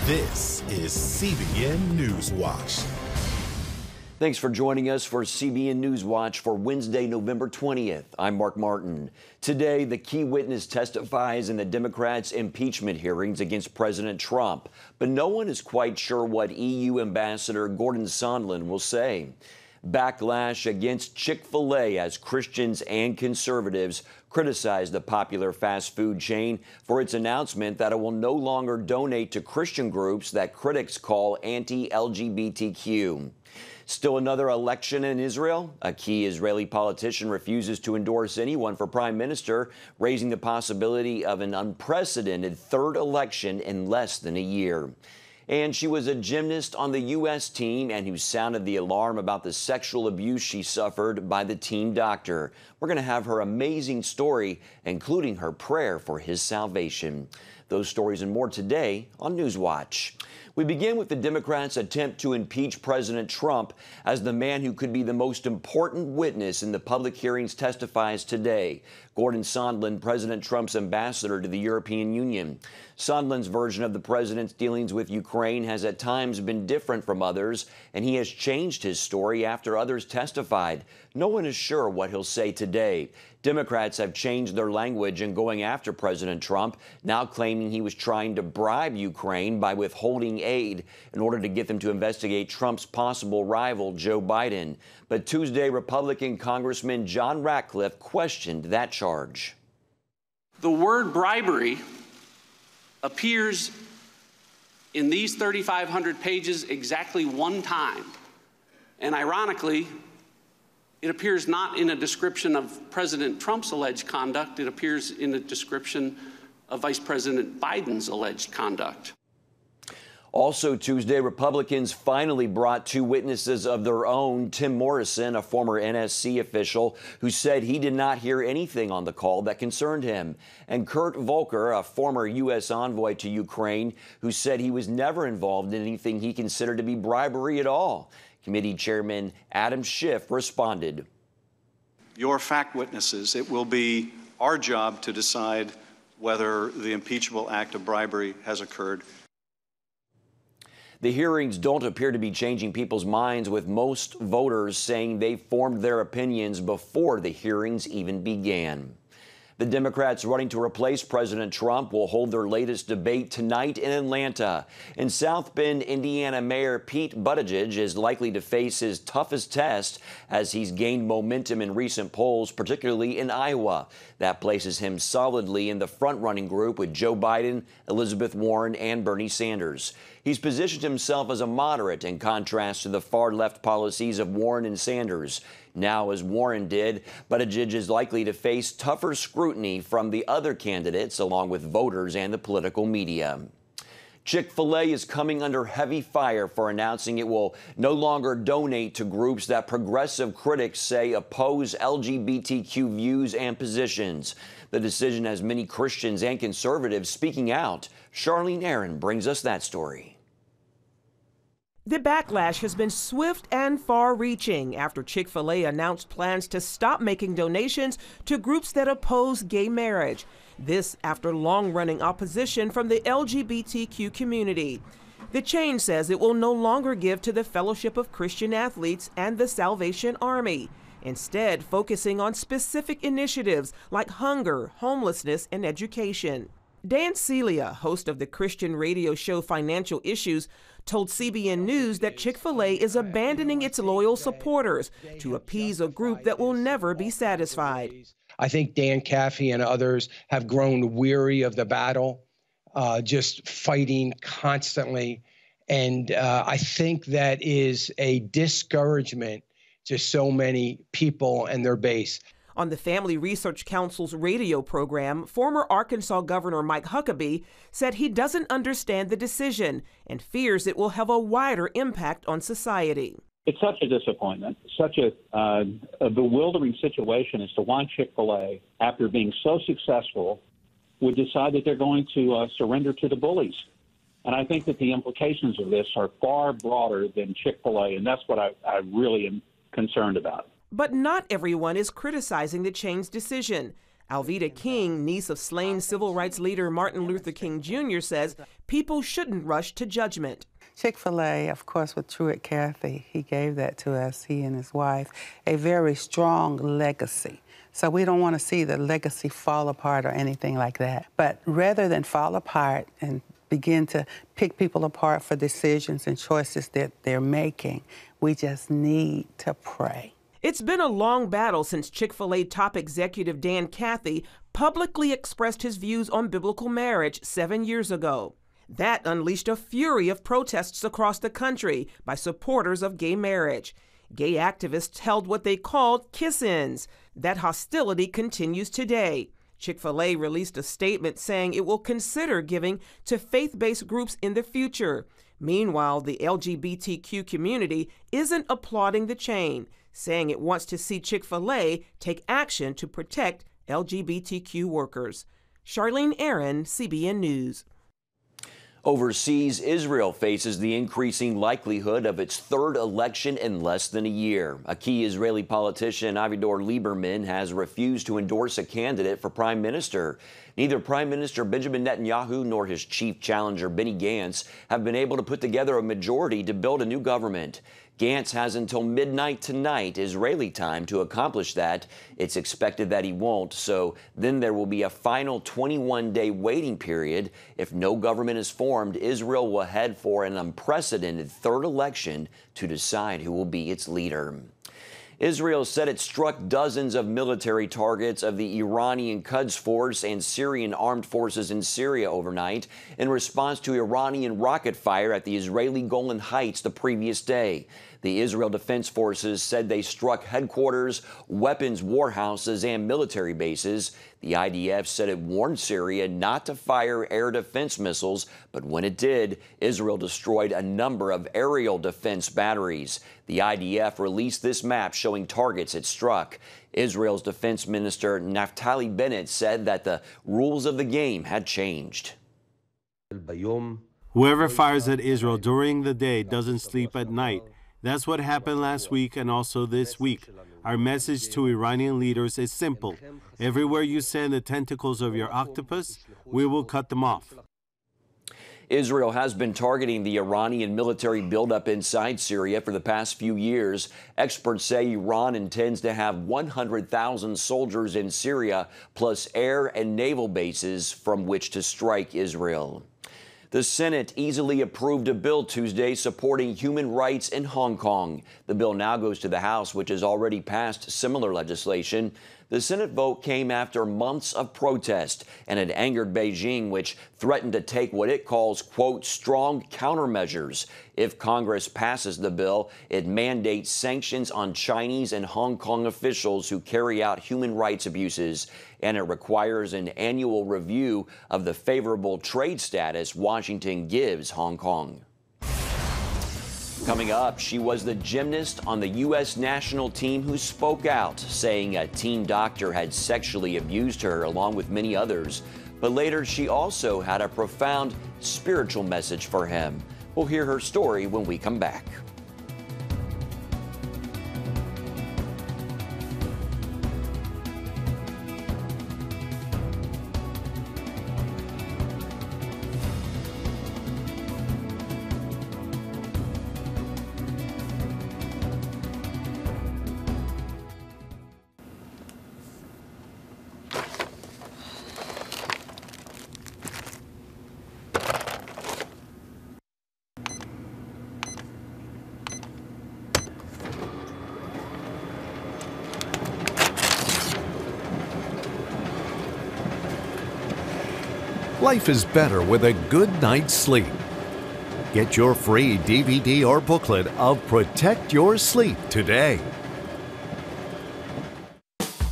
This is CBN NewsWatch. Thanks for joining us for CBN NewsWatch for Wednesday, November 20th. I'm Mark Martin. Today, the key witness testifies in the Democrats' impeachment hearings against President Trump, but no one is quite sure what EU Ambassador Gordon Sondland will say. Backlash against ChickFilA as Christians and conservatives criticize the popular fast food chain for its announcement that it will no longer donate to Christian groups that critics call anti-LGBTQ. Still another election in Israel. A key Israeli politician refuses to endorse anyone for prime minister, raising the possibility of an unprecedented third election in less than a year. And she was a gymnast on the U.S. team and who sounded the alarm about the sexual abuse she suffered by the team doctor. We're going to have her amazing story, including her prayer for his salvation. Those stories and more today on Newswatch. We begin with the Democrats' attempt to impeach President Trump as the man who could be the most important witness in the public hearings testifies today. Gordon Sondland, President Trump's ambassador to the European Union. Sondland's version of the president's dealings with Ukraine has at times been different from others, and he has changed his story after others testified. No one is sure what he'll say today. Democrats have changed their language in going after President Trump, now claiming he was trying to bribe Ukraine by withholding aid in order to get them to investigate Trump's possible rival, Joe Biden. But Tuesday, Republican Congressman John Ratcliffe questioned that charge. The word bribery appears in these 3,500 pages exactly one time. And ironically, it appears not in a description of President Trump's alleged conduct. It appears in a description of Vice President Biden's alleged conduct. Also Tuesday, Republicans finally brought two witnesses of their own. Tim Morrison, a former NSC official who said he did not hear anything on the call that concerned him, and Kurt Volker, a former U.S. envoy to Ukraine, who said he was never involved in anything he considered to be bribery at all. Committee Chairman Adam Schiff responded. Your fact witnesses, it will be our job to decide whether the impeachable act of bribery has occurred. The hearings don't appear to be changing people's minds, with most voters saying they formed their opinions before the hearings even began. The Democrats running to replace President Trump will hold their latest debate tonight in Atlanta. In South Bend, Indiana, Mayor Pete Buttigieg is likely to face his toughest test as he's gained momentum in recent polls, particularly in Iowa. That places him solidly in the front-running group with Joe Biden, Elizabeth Warren, and Bernie Sanders. He's positioned himself as a moderate in contrast to the far-left policies of Warren and Sanders. Now, as Warren did, Buttigieg is likely to face tougher scrutiny from the other candidates, along with voters and the political media. Chick-fil-A is coming under heavy fire for announcing it will no longer donate to groups that progressive critics say oppose LGBTQ views and positions. The decision has many Christians and conservatives speaking out. Charlene Aaron brings us that story. The backlash has been swift and far-reaching after Chick-fil-A announced plans to stop making donations to groups that oppose gay marriage. This after long-running opposition from the LGBTQ community. The chain says it will no longer give to the Fellowship of Christian Athletes and the Salvation Army, instead focusing on specific initiatives like hunger, homelessness, and education. Dan Celia, host of the Christian radio show Financial Issues, told CBN News that Chick-fil-A is abandoning its loyal supporters to appease a group that will never be satisfied. I think Dan Caffey and others have grown weary of the battle, just fighting constantly. And I think that is a discouragement to so many people and their base. On the Family Research Council's radio program, former Arkansas Governor Mike Huckabee said he doesn't understand the decision and fears it will have a wider impact on society. It's such a disappointment, such a bewildering situation as to why Chick-fil-A, after being so successful, would decide that they're going to surrender to the bullies. And I think that the implications of this are far broader than Chick-fil-A, and that's what I really am concerned about. But not everyone is criticizing the chain's decision. Alveda King, niece of slain civil rights leader Martin Luther King Jr., says people shouldn't rush to judgment. ChickFilA, of course, with Truett Cathy, he gave that to us, he and his wife, a very strong legacy. So we don't want to see the legacy fall apart or anything like that. But rather than fall apart and begin to pick people apart for decisions and choices that they're making, we just need to pray. It's been a long battle since Chick-fil-A top executive Dan Cathy publicly expressed his views on biblical marriage 7 years ago. That unleashed a fury of protests across the country by supporters of gay marriage. Gay activists held what they called kiss-ins. That hostility continues today. Chick-fil-A released a statement saying it will consider giving to faith-based groups in the future. Meanwhile, the LGBTQ community isn't applauding the chain, saying it wants to see Chick-fil-A take action to protect LGBTQ workers. Charlene Aaron, CBN News. Overseas, Israel faces the increasing likelihood of its third election in less than a year. A key Israeli politician, Avigdor Lieberman, has refused to endorse a candidate for prime minister. Neither Prime Minister Benjamin Netanyahu nor his chief challenger, Benny Gantz, have been able to put together a majority to build a new government. Gantz has until midnight tonight, Israeli time, to accomplish that. It's expected that he won't, so then there will be a final 21-day waiting period. If no government is formed, Israel will head for an unprecedented third election to decide who will be its leader. Israel said it struck dozens of military targets of the Iranian Quds Force and Syrian armed forces in Syria overnight in response to Iranian rocket fire at the Israeli Golan Heights the previous day. The Israel Defense Forces said they struck headquarters, weapons warehouses, and military bases. The IDF said it warned Syria not to fire air defense missiles, but when it did, Israel destroyed a number of aerial defense batteries. The IDF released this map showing targets it struck. Israel's Defense Minister Naftali Bennett said that the rules of the game had changed. Whoever fires at Israel during the day doesn't sleep at night. That's what happened last week and also this week. Our message to Iranian leaders is simple. Everywhere you send the tentacles of your octopus, we will cut them off. Israel has been targeting the Iranian military buildup inside Syria for the past few years. Experts say Iran intends to have 100,000 soldiers in Syria, plus air and naval bases from which to strike Israel. The Senate easily approved a bill Tuesday supporting human rights in Hong Kong. The bill now goes to the House, which has already passed similar legislation. The Senate vote came after months of protest, and it angered Beijing, which threatened to take what it calls, quote, strong countermeasures. If Congress passes the bill, it mandates sanctions on Chinese and Hong Kong officials who carry out human rights abuses, and it requires an annual review of the favorable trade status Washington gives Hong Kong. Coming up, she was the gymnast on the U.S. national team who spoke out, saying a team doctor had sexually abused her along with many others. But later, she also had a profound spiritual message for him. We'll hear her story when we come back. Life is better with a good night's sleep. Get your free DVD or booklet of Protect Your Sleep today.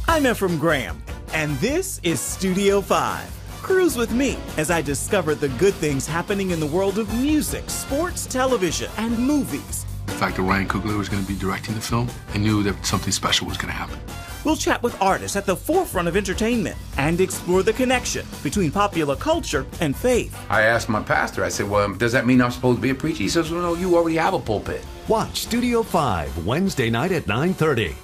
I'm Ephraim Graham, and this is Studio 5. Cruise with me as I discover the good things happening in the world of music, sports, television, and movies. The fact that Ryan Coogler was going to be directing the film, I knew that something special was going to happen. We'll chat with artists at the forefront of entertainment and explore the connection between popular culture and faith. I asked my pastor, I said, well, does that mean I'm supposed to be a preacher? He says, well, no, you already have a pulpit. Watch Studio 5 Wednesday night at 9:30.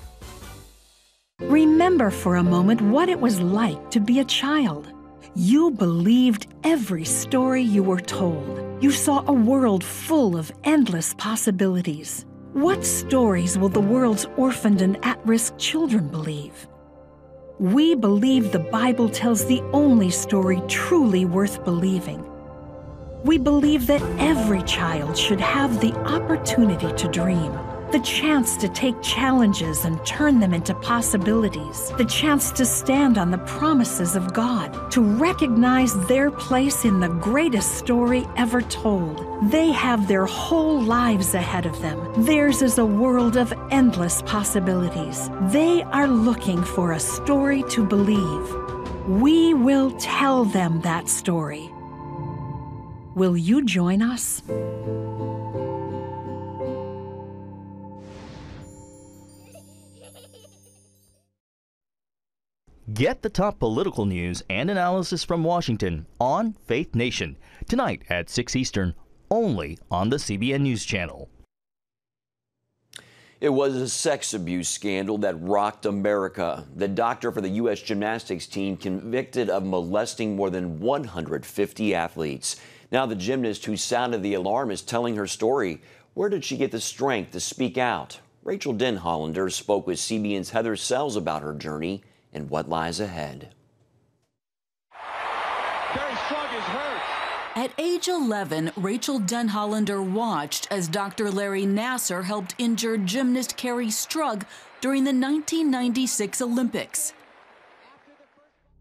Remember for a moment what it was like to be a child. You believed every story you were told. You saw a world full of endless possibilities. What stories will the world's orphaned and at-risk children believe? We believe the Bible tells the only story truly worth believing. We believe that every child should have the opportunity to dream, the chance to take challenges and turn them into possibilities, the chance to stand on the promises of God, to recognize their place in the greatest story ever told. They have their whole lives ahead of them. Theirs is a world of endless possibilities. They are looking for a story to believe. We will tell them that story. Will you join us? Get the top political news and analysis from Washington on Faith Nation, tonight at 6 Eastern, only on the CBN News Channel. It was a sex abuse scandal that rocked America. The doctor for the U.S. gymnastics team convicted of molesting more than 150 athletes. Now the gymnast who sounded the alarm is telling her story. Where did she get the strength to speak out? Rachael Denhollander spoke with CBN's Heather Sells about her journey and what lies ahead. At age 11, Rachael Denhollander watched as Dr. Larry Nassar helped injured gymnast Carrie Strug during the 1996 Olympics.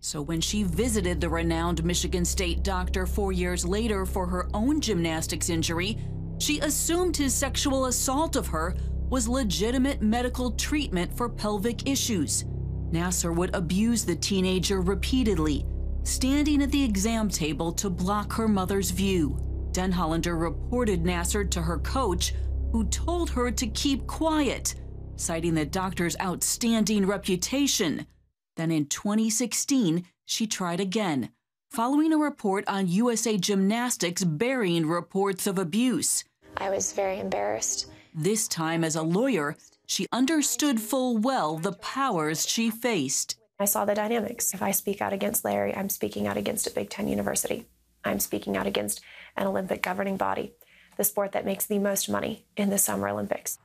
So when she visited the renowned Michigan State doctor 4 years later for her own gymnastics injury, she assumed his sexual assault of her was legitimate medical treatment for pelvic issues. Nassar would abuse the teenager repeatedly, standing at the exam table to block her mother's view. Denhollander reported Nassar to her coach, who told her to keep quiet, citing the doctor's outstanding reputation. Then in 2016, she tried again, following a report on USA Gymnastics burying reports of abuse. I was very embarrassed. This time as a lawyer, she understood full well the powers she faced. I saw the dynamics. If I speak out against Larry, I'm speaking out against a Big Ten university. I'm speaking out against an Olympic governing body, the sport that makes the most money in the Summer Olympics.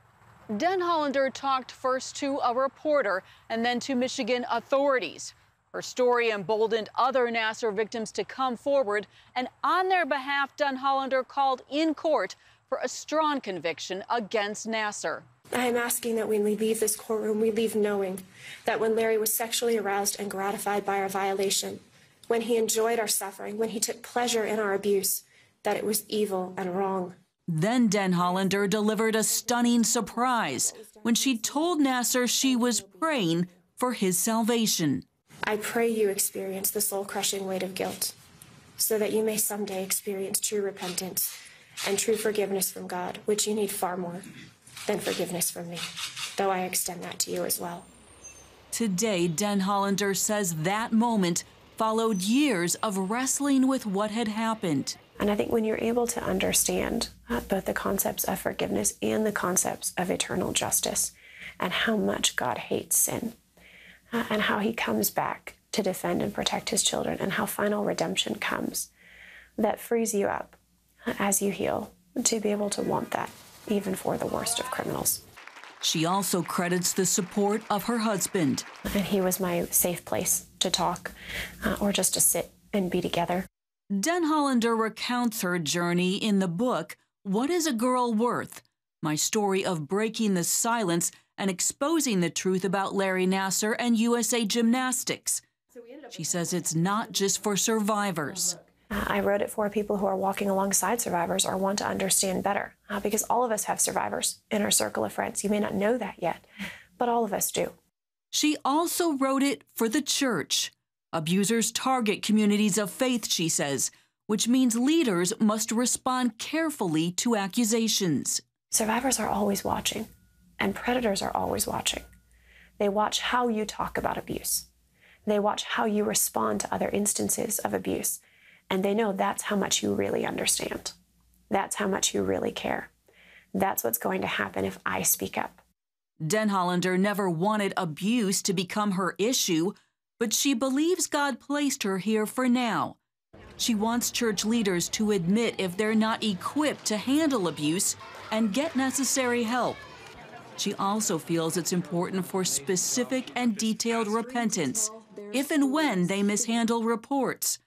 Denhollander talked first to a reporter and then to Michigan authorities. Her story emboldened other Nassar victims to come forward, and on their behalf, Denhollander called in court for a strong conviction against Nassar. I am asking that when we leave this courtroom, we leave knowing that when Larry was sexually aroused and gratified by our violation, when he enjoyed our suffering, when he took pleasure in our abuse, that it was evil and wrong. Then Denhollander delivered a stunning surprise when she told Nassar she was praying for his salvation. I pray you experience the soul-crushing weight of guilt so that you may someday experience true repentance and true forgiveness from God, which you need far more than forgiveness from me, though I extend that to you as well. Today, Denhollander says that moment followed years of wrestling with what had happened. And I think when you're able to understand both the concepts of forgiveness and the concepts of eternal justice, and how much God hates sin, and how he comes back to defend and protect his children, and how final redemption comes, that frees you up as you heal to be able to want that, even for the worst of criminals. She also credits the support of her husband. And he was my safe place to talk or just to sit and be together. Denhollander recounts her journey in the book, What is a Girl Worth? My story of breaking the silence and exposing the truth about Larry Nassar and USA Gymnastics. She says it's not just for survivors. I wrote it for people who are walking alongside survivors or want to understand better, because all of us have survivors in our circle of friends. You may not know that yet, but all of us do. She also wrote it for the church. Abusers target communities of faith, she says, which means leaders must respond carefully to accusations. Survivors are always watching, and predators are always watching. They watch how you talk about abuse. They watch how you respond to other instances of abuse. And they know that's how much you really understand. That's how much you really care. That's what's going to happen if I speak up. Denhollander never wanted abuse to become her issue, but she believes God placed her here for now. She wants church leaders to admit if they're not equipped to handle abuse and get necessary help. She also feels it's important for specific and detailed repentance if and when they mishandle reports.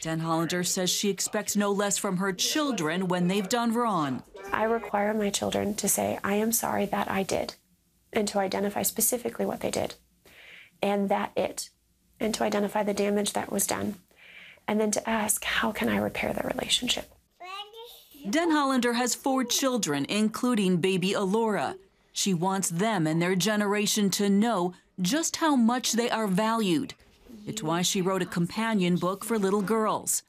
Denhollander says she expects no less from her children when they've done wrong. I require my children to say, I am sorry that I did, and to identify specifically what they did, and and to identify the damage that was done, and then to ask, how can I repair the relationship? Denhollander has 4 children, including baby Alora. She wants them and their generation to know just how much they are valued. It's why she wrote a companion book for little girls.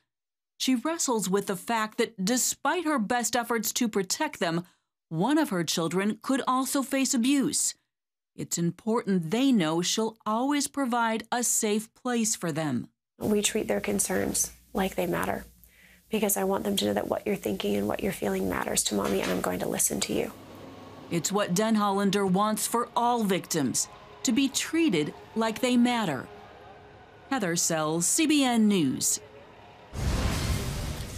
She wrestles with the fact that despite her best efforts to protect them, one of her children could also face abuse. It's important they know she'll always provide a safe place for them. We treat their concerns like they matter, because I want them to know that what you're thinking and what you're feeling matters to Mommy, and I'm going to listen to you. It's what Denhollander wants for all victims, to be treated like they matter. Heather Sells, CBN News.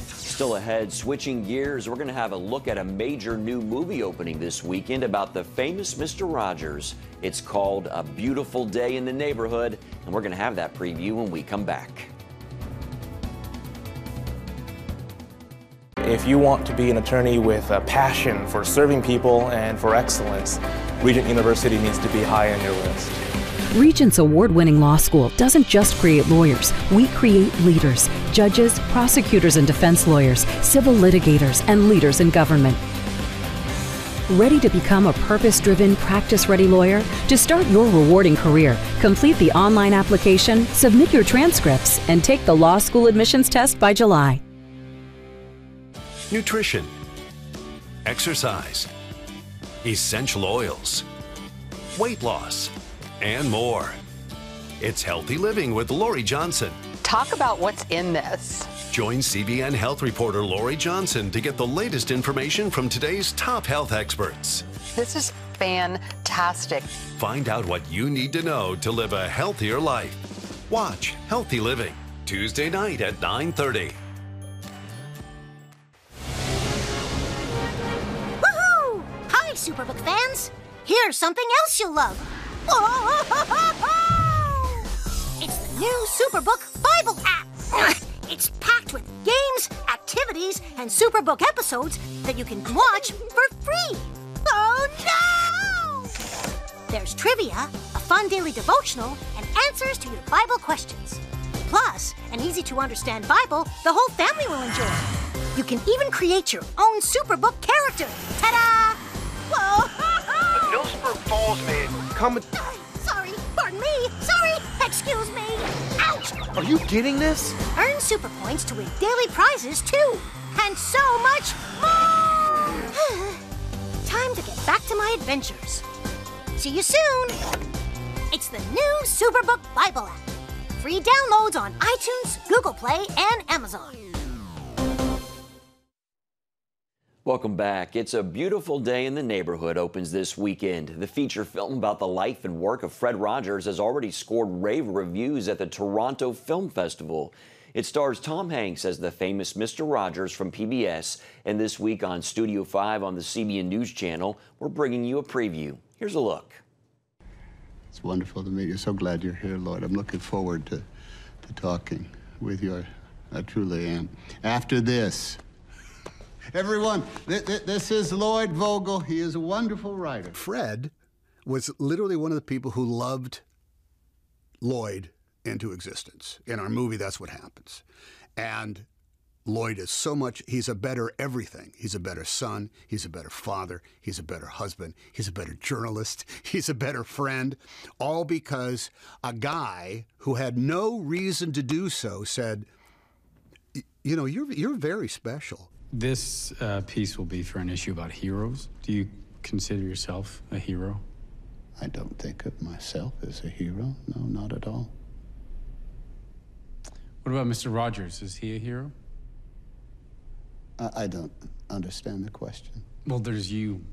Still ahead, switching gears, we're going to have a look at a major new movie opening this weekend about the famous Mr. Rogers. It's called A Beautiful Day in the Neighborhood, and we're going to have that preview when we come back. If you want to be an attorney with a passion for serving people and for excellence, Regent University needs to be high on your list. Regent's award-winning law school doesn't just create lawyers. We create leaders, judges, prosecutors and defense lawyers, civil litigators, and leaders in government. Ready to become a purpose-driven, practice-ready lawyer? To start your rewarding career, complete the online application, submit your transcripts, and take the law school admissions test by July. Nutrition, exercise, essential oils, weight loss, and more. It's Healthy Living with Lori Johnson. Talk about what's in this. Join CBN health reporter Lori Johnson to get the latest information from today's top health experts. This is fantastic. Find out what you need to know to live a healthier life. Watch Healthy Living, Tuesday night at 9:30. Woohoo! Hi, Superbook fans. Here's something else you'll love. It's the new Superbook Bible app. It's packed with games, activities, and Superbook episodes that you can watch for free. Oh no! There's trivia, a fun daily devotional, and answers to your Bible questions. Plus, an easy-to-understand Bible the whole family will enjoy. You can even create your own Superbook character. Ta-da! Whoa! Millsburg Falls man. Sorry, pardon me. Sorry, excuse me. Ouch! Are you getting this? Earn super points to win daily prizes too, and so much more. Time to get back to my adventures. See you soon. It's the new Superbook Bible app. Free downloads on iTunes, Google Play, and Amazon. Welcome back. It's a Beautiful Day in the Neighborhood opens this weekend. The feature film about the life and work of Fred Rogers has already scored rave reviews at the Toronto Film Festival. It stars Tom Hanks as the famous Mr. Rogers from PBS, and this week on Studio 5 on the CBN News Channel, we're bringing you a preview. Here's a look. It's wonderful to meet you. So glad you're here, Lloyd. I'm looking forward to talking with you. I truly am. After this, everyone, this is Lloyd Vogel. He is a wonderful writer. Fred was literally one of the people who loved Lloyd into existence. In our movie, that's what happens. And Lloyd is so much, he's a better everything. He's a better son, he's a better father, he's a better husband, he's a better journalist, he's a better friend, all because a guy who had no reason to do so said, you know, you're very special. This piece will be for an issue about heroes. Do you consider yourself a hero? I don't think of myself as a hero. No, not at all. What about Mr. Rogers? Is he a hero? I don't understand the question. Well, there's you,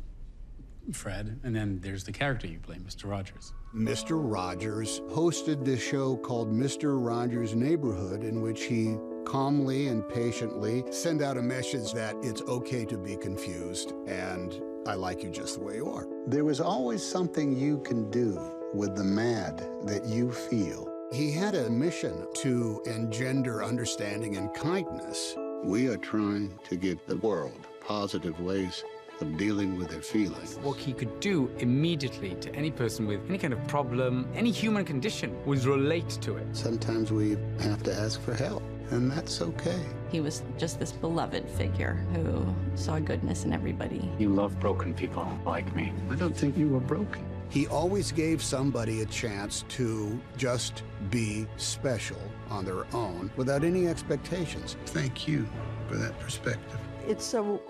Fred, and then there's the character you play, Mr. Rogers. Mr. Rogers hosted this show called Mr. Rogers' Neighborhood, in which he calmly and patiently sent out a message that it's okay to be confused and I like you just the way you are. There was always something you can do with the mad that you feel. He had a mission to engender understanding and kindness. We are trying to give the world positive ways of dealing with their feelings. What he could do immediately to any person with any kind of problem, any human condition, was relate to it. Sometimes we have to ask for help, and that's okay. He was just this beloved figure who saw goodness in everybody. You love broken people like me. I don't think you were broken. He always gave somebody a chance to just be special on their own without any expectations. Thank you for that perspective. It's a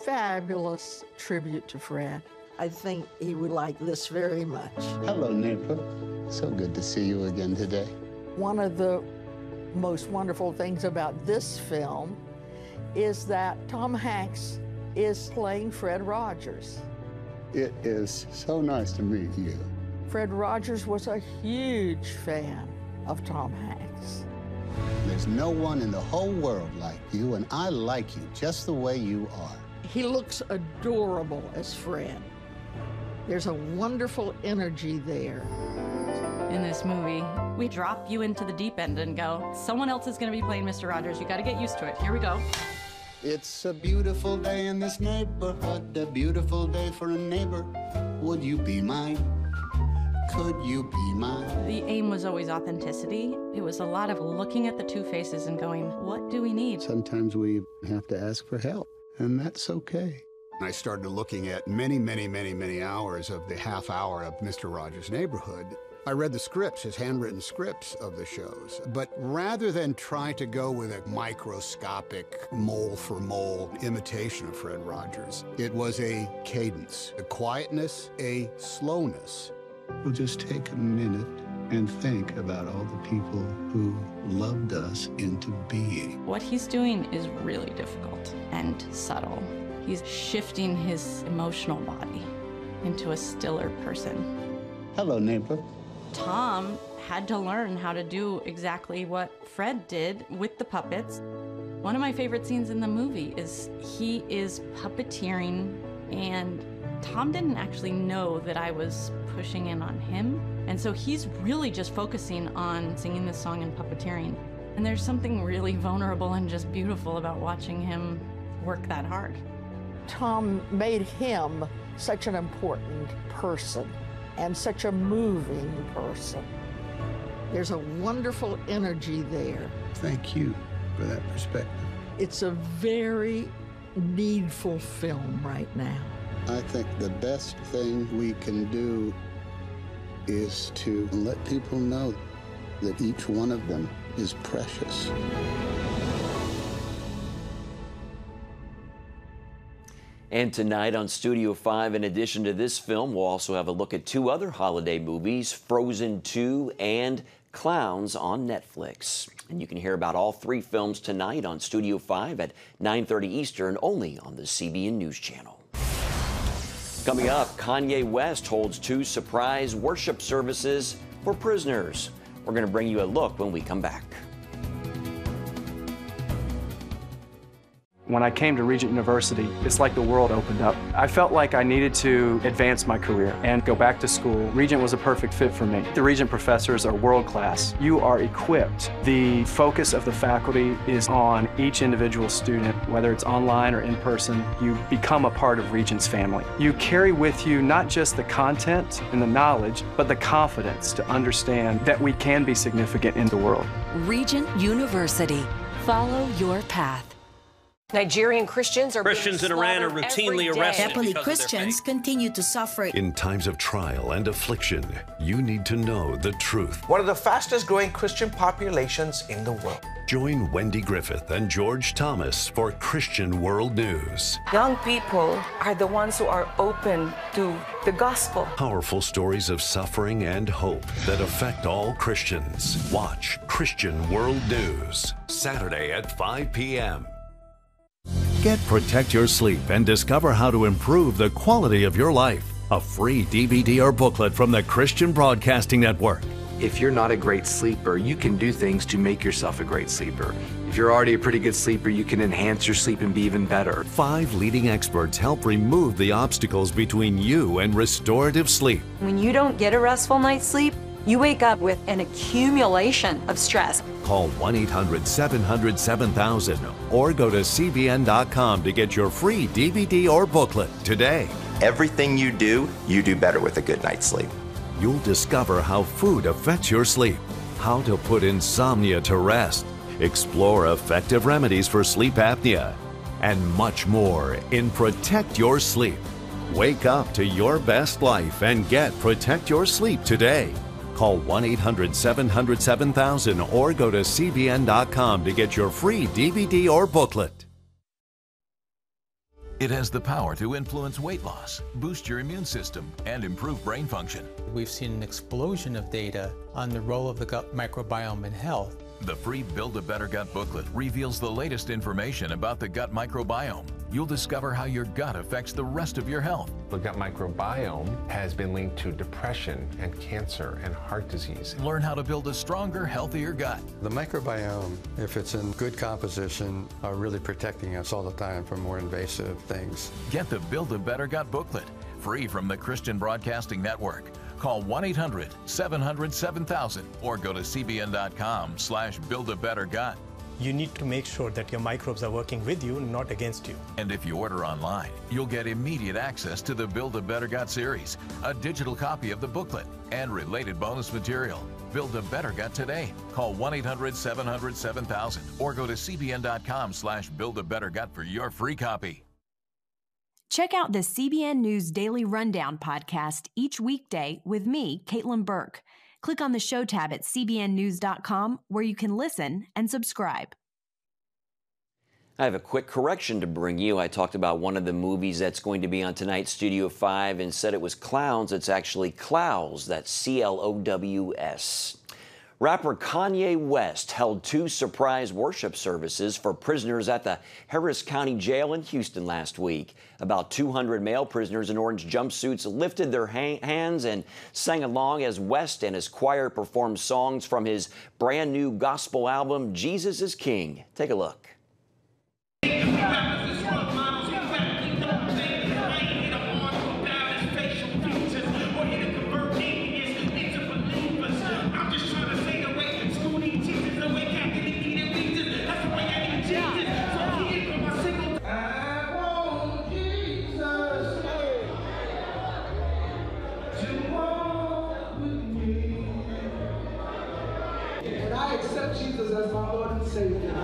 fabulous tribute to Fred. I think he would like this very much. Hello, neighbor. So good to see you again today. One of the most wonderful things about this film is that Tom Hanks is playing Fred Rogers. It is so nice to meet you. Fred Rogers was a huge fan of Tom Hanks. There's no one in the whole world like you, and I like you just the way you are. He looks adorable as Fred. There's a wonderful energy there. In this movie, we drop you into the deep end and go, someone else is going to be playing Mr. Rogers. You got to get used to it. Here we go. It's a beautiful day in this neighborhood, a beautiful day for a neighbor. Would you be mine? Could you be mine? The aim was always authenticity. It was a lot of looking at the two faces and going, what do we need? Sometimes we have to ask for help, and that's okay. I started looking at many hours of the half hour of Mr. Rogers' Neighborhood. I read the scripts, his handwritten scripts of the shows, but rather than try to go with a microscopic mole-for-mole imitation of Fred Rogers, it was a cadence, a quietness, a slowness. We'll just take a minute and think about all the people who loved us into being. What he's doing is really difficult and subtle. He's shifting his emotional body into a stiller person. Hello, neighbor. Tom had to learn how to do exactly what Fred did with the puppets. One of my favorite scenes in the movie is he is puppeteering, and Tom didn't actually know that I was pushing in on him. And so he's really just focusing on singing this song and puppeteering. And there's something really vulnerable and just beautiful about watching him work that hard. Tom made him such an important person and such a moving person. There's a wonderful energy there. Thank you for that perspective. It's a very needful film right now. I think the best thing we can do is to let people know that each one of them is precious. And tonight on Studio 5, in addition to this film, we'll also have a look at two other holiday movies, Frozen 2 and Clowns on Netflix. And you can hear about all three films tonight on Studio 5 at 9:30 Eastern, only on the CBN News Channel. Coming up, Kanye West holds two surprise worship services for prisoners. We're going to bring you a look when we come back. When I came to Regent University, it's like the world opened up. I felt like I needed to advance my career and go back to school. Regent was a perfect fit for me. The Regent professors are world class. You are equipped. The focus of the faculty is on each individual student, whether it's online or in person. You become a part of Regent's family. You carry with you not just the content and the knowledge, but the confidence to understand that we can be significant in the world. Regent University. Follow your path. Nigerian Christians in Iran are routinely arrested. Happily, Christians continue to suffer. In times of trial and affliction, you need to know the truth. One of the fastest growing Christian populations in the world. Join Wendy Griffith and George Thomas for Christian World News. Young people are the ones who are open to the gospel. Powerful stories of suffering and hope that affect all Christians. Watch Christian World News, Saturday at 5 p.m. Get Protect Your Sleep and discover how to improve the quality of your life. a free DVD or booklet from the Christian Broadcasting Network. If you're not a great sleeper, you can do things to make yourself a great sleeper. If you're already a pretty good sleeper, you can enhance your sleep and be even better. 5 leading experts help remove the obstacles between you and restorative sleep. When you don't get a restful night's sleep, you wake up with an accumulation of stress. Call 1-800-700-7000 or go to CBN.com to get your free DVD or booklet today. Everything you do better with a good night's sleep. You'll discover how food affects your sleep, how to put insomnia to rest, explore effective remedies for sleep apnea, and much more in Protect Your Sleep. Wake up to your best life and get Protect Your Sleep today. Call 1-800-700-7000 or go to CBN.com to get your free DVD or booklet. It has the power to influence weight loss, boost your immune system, and improve brain function. We've seen an explosion of data on the role of the gut microbiome in health. The free Build a Better Gut booklet reveals the latest information about the gut microbiome. You'll discover how your gut affects the rest of your health. The gut microbiome has been linked to depression and cancer and heart disease. Learn how to build a stronger, healthier gut. The microbiome, if it's in good composition, are really protecting us all the time from more invasive things. Get the Build a Better Gut booklet, free from the Christian Broadcasting Network. Call 1-800-700-7000 or go to cbn.com/buildabettergut. You need to make sure that your microbes are working with you, not against you. And if you order online, you'll get immediate access to the Build a Better Gut series, a digital copy of the booklet, and related bonus material. Build a Better Gut today. Call 1-800-700-7000 or go to cbn.com/buildabettergut for your free copy. Check out the CBN News Daily Rundown podcast each weekday with me, Caitlin Burke. Click on the show tab at cbnnews.com where you can listen and subscribe. I have a quick correction to bring you. I talked about one of the movies that's going to be on tonight's Studio 5 and said it was clowns. It's actually Clows. That's C-L-O-W-S. Rapper Kanye West held 2 surprise worship services for prisoners at the Harris County Jail in Houston last week. About 200 male prisoners in orange jumpsuits lifted their hands and sang along as West and his choir performed songs from his brand new gospel album, Jesus is King. Take a look. I accept Jesus as my Lord and Savior.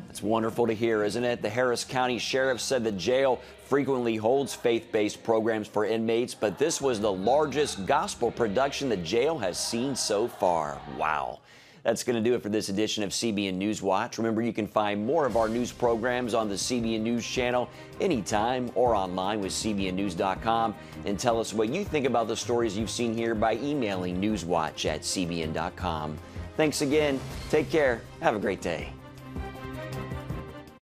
It's wonderful to hear, isn't it? The Harris County Sheriff said the jail frequently holds faith-based programs for inmates, but this was the largest gospel production the jail has seen so far. Wow. That's going to do it for this edition of CBN News Watch. Remember, you can find more of our news programs on the CBN News Channel anytime or online with cbnnews.com. And tell us what you think about the stories you've seen here by emailing newswatch@cbn.com. Thanks again. Take care. Have a great day.